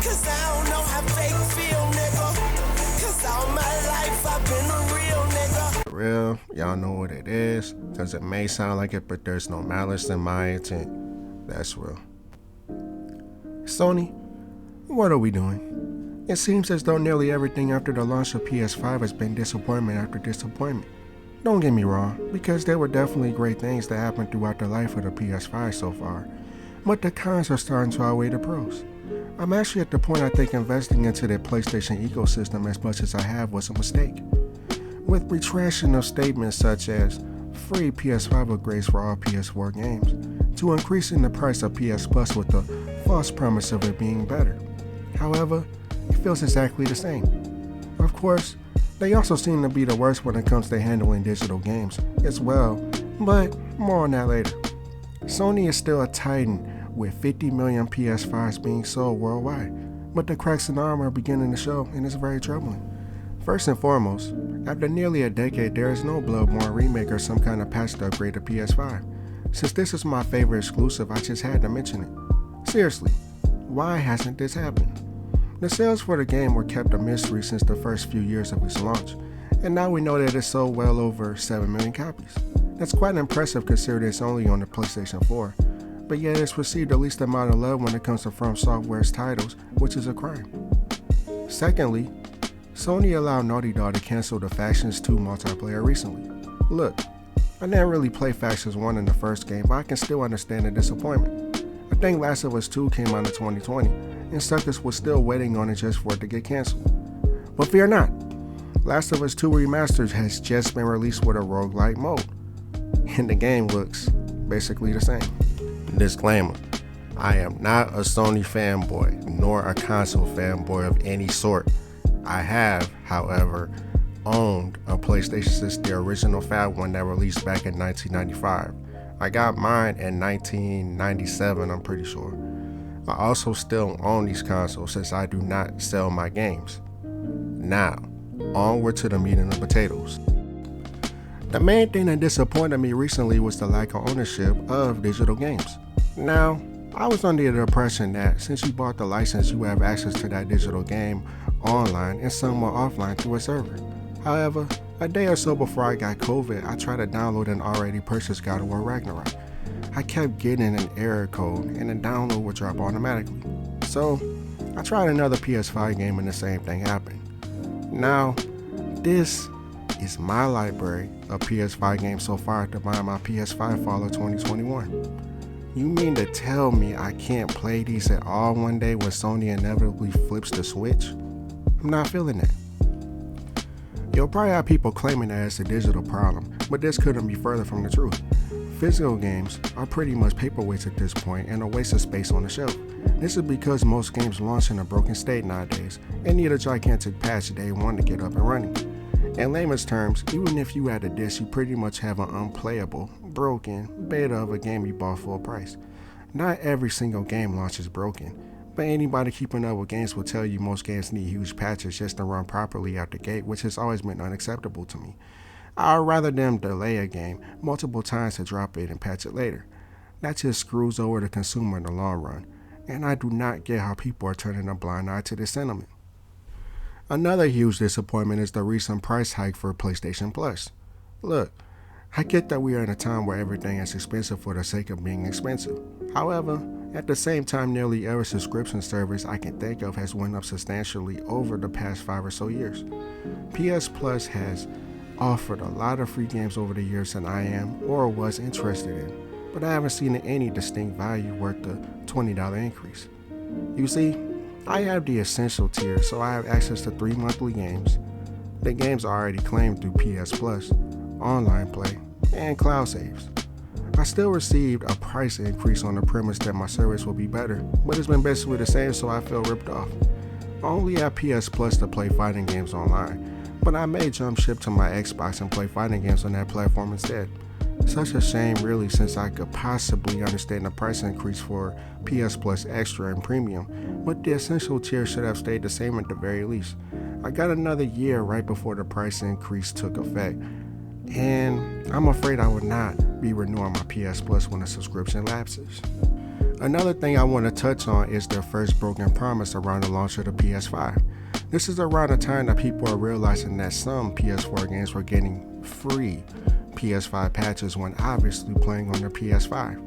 Cause I don't know how fake feel, nigga. Cause all my life I've been a real nigga. For real, y'all know what it is. Cause it may sound like it, but there's no malice in my intent. That's real. Sony, what are we doing? It seems as though nearly everything after the launch of PS5 has been disappointment after disappointment. Don't get me wrong, because there were definitely great things that happened throughout the life of the PS5 so far, but the cons are starting to outweigh the pros. I'm actually at the point I think investing into the PlayStation ecosystem as much as I have was a mistake. With retraction of statements such as free PS5 upgrades for all PS4 games, to increasing the price of PS Plus with the false promise of it being better. However, it feels exactly the same. Of course, they also seem to be the worst when it comes to handling digital games as well, but more on that later. Sony is still a titan with 50 million PS5s being sold worldwide, but the cracks in the armor are beginning to show, and it's very troubling. First and foremost, after nearly a decade, there is no Bloodborne remake or some kind of patch to upgrade to PS5. Since this is my favorite exclusive, I just had to mention it. Seriously, why hasn't this happened? The sales for the game were kept a mystery since the first few years of its launch, and now we know that it sold well over 7 million copies. That's quite impressive considering it's only on the PlayStation 4, but yet it's received the least amount of love when it comes to From Software's titles, which is a crime. Secondly, Sony allowed Naughty Dog to cancel the Factions 2 multiplayer recently. Look, I didn't really play Factions 1 in the first game, but I can still understand the disappointment. I think Last of Us 2 came out in 2020, and suckers was still waiting on it just for it to get canceled. But fear not, Last of Us 2 Remastered has just been released with a roguelike mode, and the game looks basically the same. Disclaimer, I am not a Sony fanboy, nor a console fanboy of any sort. I have, however, owned a PlayStation since the original Fat One that released back in 1995. I got mine in 1997, I'm pretty sure. I also still own these consoles since I do not sell my games. Now, onward to the meat and the potatoes. The main thing that disappointed me recently was the lack of ownership of digital games. Now, I was under the impression that since you bought the license, you have access to that digital game online and somewhat offline through a server. However, a day or so before I got COVID, I tried to download an already purchased God of War Ragnarok. I kept getting an error code and the download would drop automatically. So, I tried another PS5 game and the same thing happened. Now, this is my library of PS5 games so far to buy my PS5 fall of 2021. You mean to tell me I can't play these at all one day when Sony inevitably flips the switch? I'm not feeling that. You'll probably have people claiming that it's a digital problem, but this couldn't be further from the truth. Physical games are pretty much paperweights at this point and a waste of space on the shelf. This is because most games launch in a broken state nowadays and need a gigantic patch day one to get up and running. In layman's terms, even if you had a disc, you pretty much have an unplayable, broken beta of a game you bought full price. Not every single game launches broken, but anybody keeping up with games will tell you most games need huge patches just to run properly out the gate, which has always been unacceptable to me. I'd rather them delay a game multiple times to drop it and patch it later. That just screws over the consumer in the long run, and I do not get how people are turning a blind eye to this sentiment. Another huge disappointment is the recent price hike for PlayStation Plus. Look, I get that we are in a time where everything is expensive for the sake of being expensive. However, at the same time, nearly every subscription service I can think of has went up substantially over the past 5 or so years. PS Plus has offered a lot of free games over the years that I am or was interested in, but I haven't seen any distinct value worth the $20 increase. You see, I have the essential tier, so I have access to 3 monthly games. The games are already claimed through PS Plus, online play, and cloud saves. I still received a price increase on the premise that my service will be better, but it's been basically the same, so I feel ripped off. I only have PS Plus to play fighting games online, but I may jump ship to my Xbox and play fighting games on that platform instead. Such a shame really, since I could possibly understand the price increase for PS Plus Extra and Premium, but the essential tier should have stayed the same at the very least. I got another year right before the price increase took effect, and I'm afraid I would not be renewing my PS Plus when the subscription lapses. Another thing I want to touch on is their first broken promise around the launch of the PS5. This is around the time that people are realizing that some PS4 games were getting free PS5 patches when obviously playing on their PS5.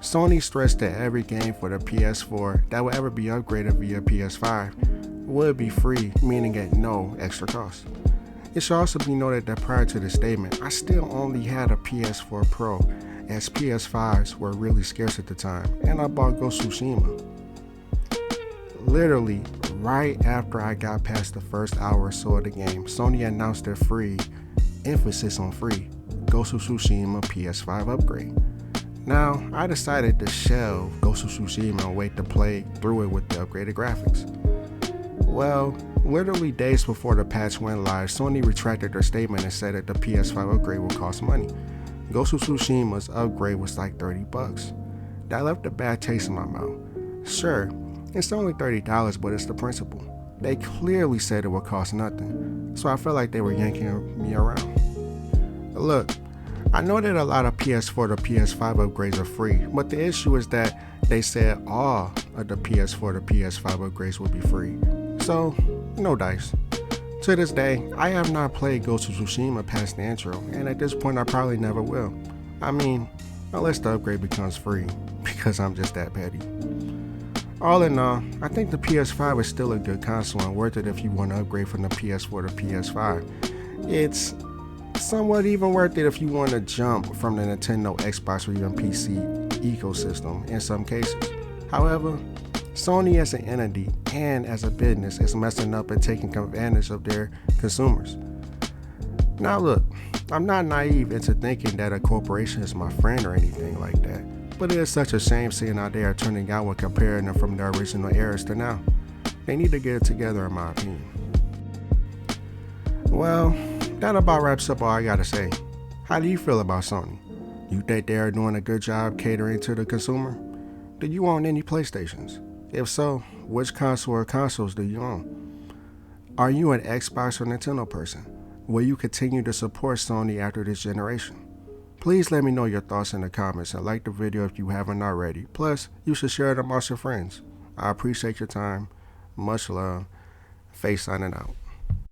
Sony stressed that every game for the PS4 that would ever be upgraded via PS5 would be free, meaning at no extra cost. It should also be noted that prior to this statement, I still only had a PS4 Pro, as PS5s were really scarce at the time, and I bought Ghost of Tsushima. Literally, right after I got past the first hour or so of the game, Sony announced their free, emphasis on free, Ghost of Tsushima PS5 upgrade. Now, I decided to shelve Ghost of Tsushima and wait to play through it with the upgraded graphics. Well, literally days before the patch went live, Sony retracted their statement and said that the PS5 upgrade will cost money. Ghost of Tsushima's upgrade was like $30. That left a bad taste in my mouth. Sure, it's only $30, but it's the principle. They clearly said it would cost nothing, so I felt like they were yanking me around. Look, I know that a lot of PS4 to PS5 upgrades are free, but the issue is that they said all of the PS4 to PS5 upgrades would be free. So, no dice. To this day, I have not played Ghost of Tsushima past the intro, and at this point I probably never will. I mean, unless the upgrade becomes free, because I'm just that petty. All in all, I think the PS5 is still a good console and worth it if you want to upgrade from the PS4 to PS5. It's somewhat even worth it if you want to jump from the Nintendo, Xbox, or even PC ecosystem in some cases. However, Sony as an entity and as a business is messing up and taking advantage of their consumers. Now look, I'm not naive into thinking that a corporation is my friend or anything like that, but it is such a shame seeing how they are turning out when comparing them from their original eras to now. They need to get it together in my opinion. Well, that about wraps up all I gotta say. How do you feel about Sony? You think they are doing a good job catering to the consumer? Do you own any PlayStations? If so, which console or consoles do you own? Are you an Xbox or Nintendo person? Will you continue to support Sony after this generation? Please let me know your thoughts in the comments and like the video if you haven't already. Plus, you should share it amongst your friends. I appreciate your time. Much love. Face signing out.